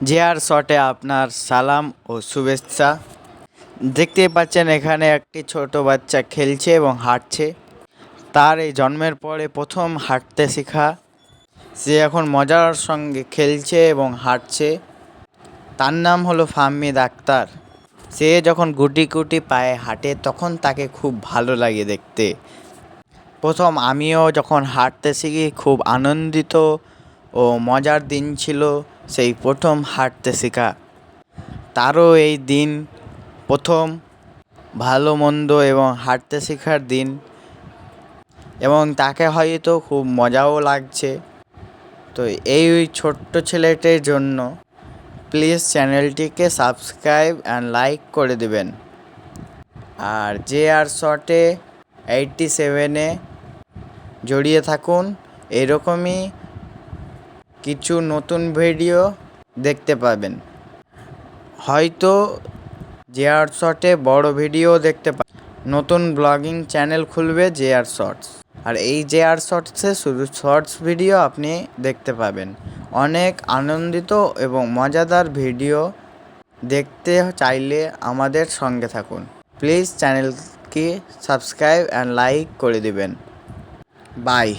JR শটে আপনার সালাম ও শুভেচ্ছা। দেখতেই পাচ্ছেন এখানে একটি ছোট বাচ্চা খেলছে এবং হাঁটছে। তার এই জন্মের পরে প্রথম হাঁটতে শেখা। সে এখন মজার সঙ্গে খেলছে এবং হাঁটছে। তার নাম হলো ফাহমিদ আক্তার। সে যখন গুটি গুটি পায়ে হাঁটে তখন তাকে খুব ভালো লাগে দেখতে। প্রথম আমিও যখন হাঁটতে শিখি খুব আনন্দিত ও মজার দিন ছিল সেই প্রথম হাঁটতে শেখা। তারও এই দিন প্রথম ভালো মন্দ এবং হাঁটতে শেখার দিন, এবং তাকে হয়তো খুব মজাও লাগছে। তো এই ছোট্ট ছেলেটির জন্য প্লিজ চ্যানেলটিকে সাবস্ক্রাইব অ্যান্ড লাইক করে দেবেন। আর জেআর শটে 87-এ জড়িয়ে থাকুন। এরকমই কিছু নতুন ভিডিও দেখতে পাবেন। হয়তো জেআর শটে বড় ভিডিও দেখতে পাবেন। নতুন ব্লগিং চ্যানেল খুলবে জেআর শর্টস। আর এই জেআর শর্টসে শুধু শর্টস ভিডিও আপনি দেখতে পাবেন। অনেক আনন্দিত এবং মজাদার ভিডিও দেখতে চাইলে আমাদের সঙ্গে থাকুন। প্লিজ চ্যানেলকে সাবস্ক্রাইব অ্যান্ড লাইক করে দিবেন। বাই।